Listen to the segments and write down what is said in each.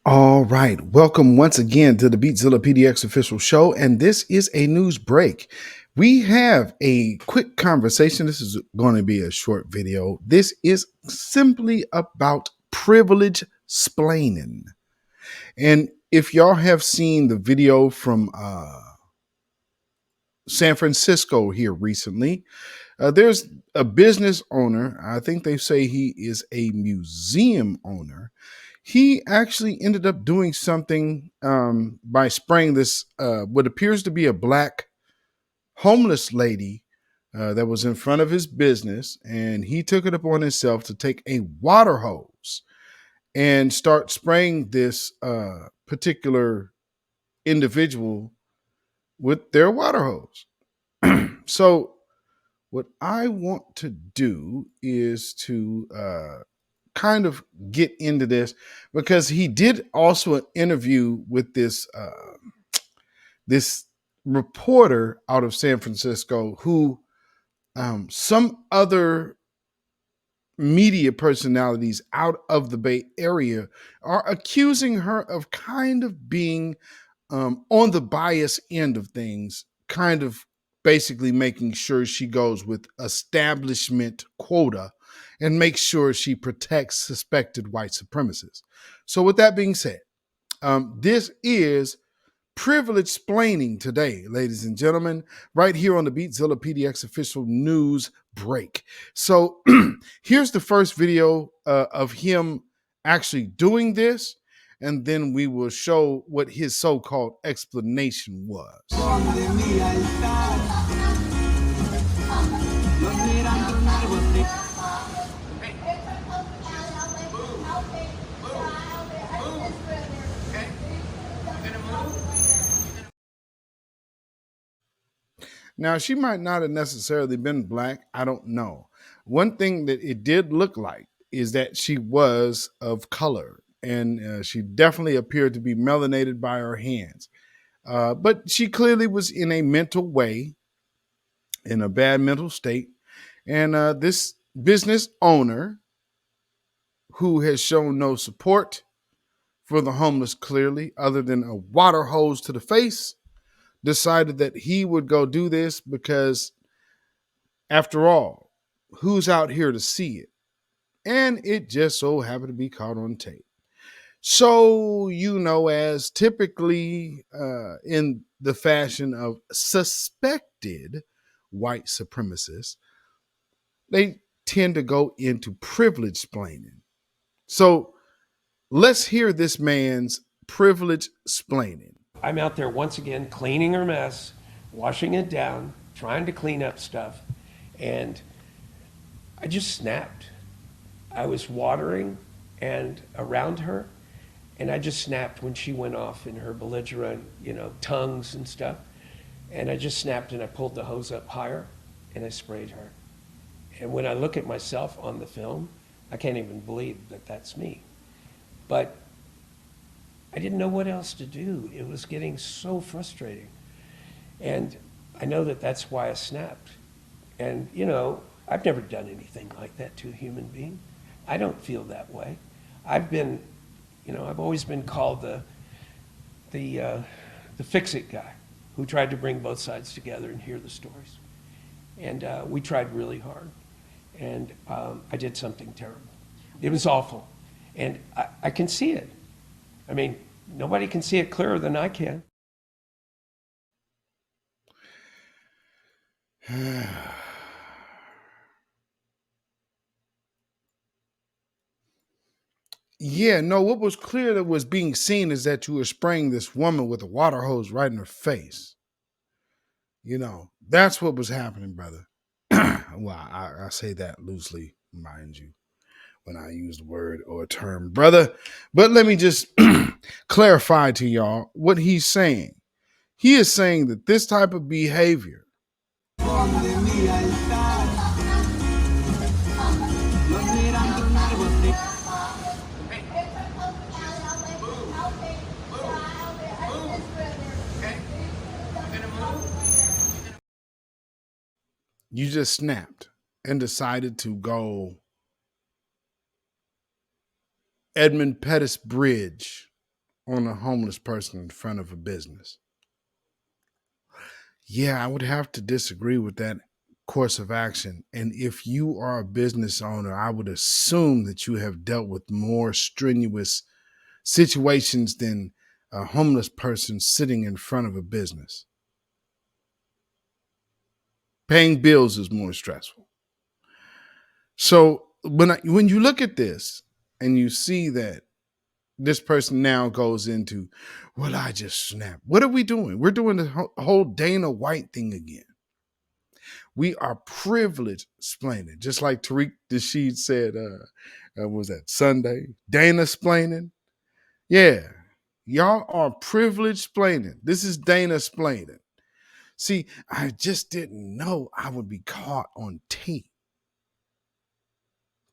All right. Welcome once again to the Beatzillapdx official show. And this is a news break. We have a quick conversation. This is going to be a short video. This is simply about privilege splaining. And if y'all have seen the video from San Francisco here recently, there's a business owner. I think they say he is a museum owner. He actually ended up doing something by spraying this, what appears to be a black homeless lady that was in front of his business. And he took it upon himself to take a water hose and start spraying this particular individual with their water hose. So, what I want to do is to kind of get into this because he did also an interview with this reporter out of San Francisco who some other media personalities out of the Bay Area are accusing her of kind of being on the bias end of things, kind of basically making sure she goes with establishment quota and makes sure she protects suspected white supremacists. So, with that being said, this is privilege splaining today, ladies and gentlemen, right here on the Beatzillapdx official news break. So, here's the first video of him actually doing this, and then we will show what his so-called explanation was. Now, she might not have necessarily been black. I don't know. One thing that it did look like is that she was of color, and she definitely appeared to be melanated by her hands. But she clearly was in a mental way, in a bad mental state. And this business owner, who has shown no support for the homeless clearly, other than a water hose to the face, decided that he would go do this because, after all, who's out here to see it? And it just so happened to be caught on tape. So, as typically in the fashion of suspected white supremacists, they tend to go into privilege splaining. So, let's hear this man's privilege splaining. I'm out there once again cleaning her mess, washing it down, trying to clean up stuff, and I just snapped. I was watering and around her, and I just snapped when she went off in her belligerent, tongues and stuff. And I just snapped and I pulled the hose up higher and I sprayed her. And when I look at myself on the film, I can't even believe that that's me. But I didn't know what else to do. It was getting so frustrating. And I know that that's why I snapped. And, I've never done anything like that to a human being. I don't feel that way. I've been, I've always been called the fix-it guy who tried to bring both sides together and hear the stories. And we tried really hard. And I did something terrible. It was awful. And I can see it. I mean, nobody can see it clearer than I can. Yeah, no, what was clear that was being seen is that you were spraying this woman with a water hose right in her face. That's what was happening, brother. Well, I say that loosely, mind you, when I use the word or term brother. But let me just clarify to y'all what he's saying. He is saying that this type of behavior you just snapped and decided to go Edmund Pettus Bridge on a homeless person in front of a business. Yeah, I would have to disagree with that course of action. And if you are a business owner, I would assume that you have dealt with more strenuous situations than a homeless person sitting in front of a business. Paying bills is more stressful. So when you look at this and you see that this person now goes into, well, I just snapped. What are we doing? We're doing the whole Dana White thing again. We are privileged splaining, just like Tariq Nasheed said, was that Sunday? Dana splaining. Yeah, y'all are privileged splaining. This is Dana splaining. See, I just didn't know I would be caught on tape.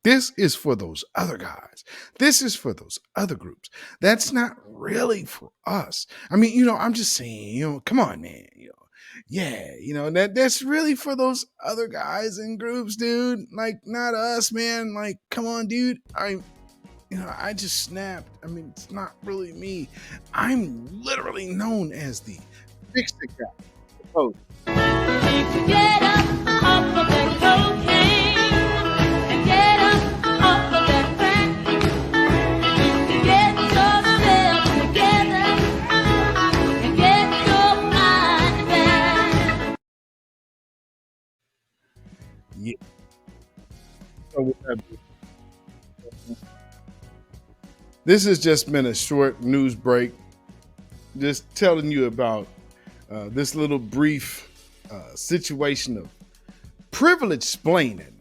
This is for those other guys. This is for those other groups. That's not really for us. I mean, I'm just saying, come on, man. Yeah, that's really for those other guys and groups, dude. Like, not us, man. Like, come on, dude. I just snapped. I mean, it's not really me. I'm literally known as the fix it guy. Oh. Get up off of that cocaine and get up off of that crack. Get yourself together and get your mind back. Yeah. So this has just been a short news break, just telling you about this little brief situation of privilege splaining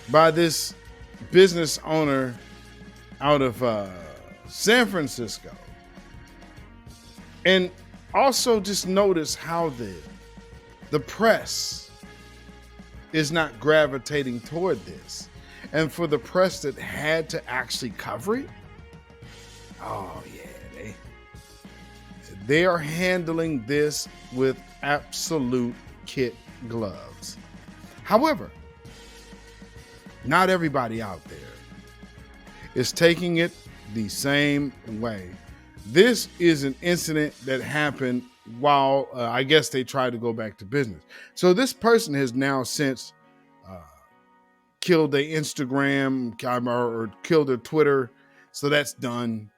by this business owner out of San Francisco. And also just notice how the press is not gravitating toward this. And for the press that had to actually cover it, oh yeah, they are handling this with absolute kid gloves. However, not everybody out there is taking it the same way. This is an incident that happened while I guess they tried to go back to business. So this person has now since killed their Instagram or killed their Twitter. So that's done.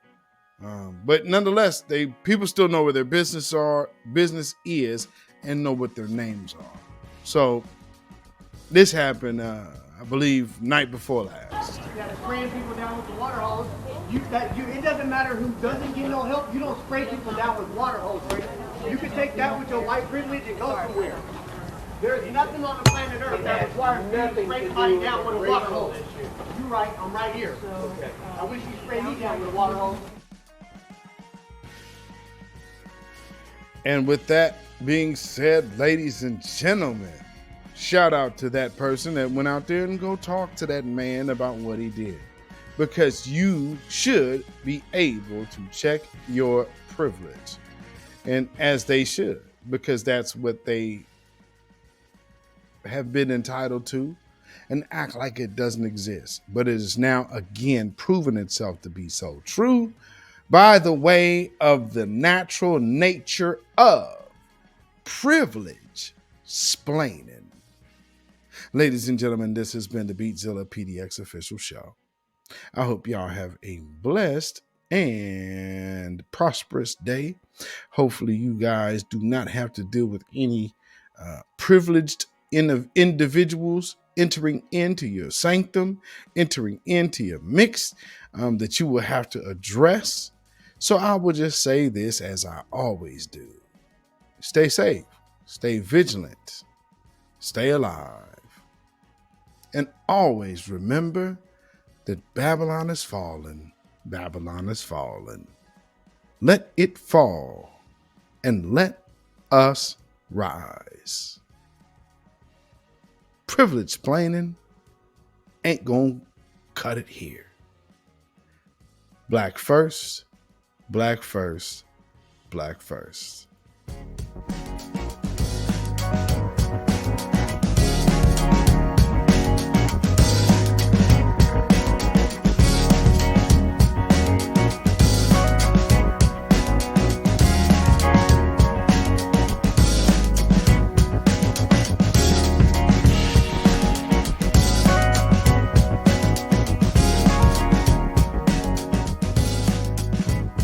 But nonetheless, people still know where their business is and know what their names are. So this happened, I believe, night before last. Yeah, spraying people down with the water hose. It doesn't matter who doesn't get no help. You don't spray people down with water hose. Right? You can take that with your white privilege and go somewhere. There's nothing on the planet Earth that requires you to spray somebody down with a water hose. You're right. I'm right here. I wish you spray me down with a water hose. And with that being said, ladies and gentlemen, shout out to that person that went out there and go talk to that man about what he did. Because you should be able to check your privilege. And as they should, because that's what they have been entitled to, and act like it doesn't exist. But it is now again proven itself to be so true by the way of the natural nature of privilege splaining. Ladies and gentlemen, this has been the Beatzillapdx official show. I hope y'all have a blessed and prosperous day. Hopefully you guys do not have to deal with any privileged individuals entering into your sanctum, entering into your mix that you will have to address. So I will just say this as I always do. Stay safe, stay vigilant, stay alive. And always remember that Babylon is fallen, Babylon is fallen. Let it fall and let us rise. Privilege splaining ain't gonna cut it here. Black first, black first, black first.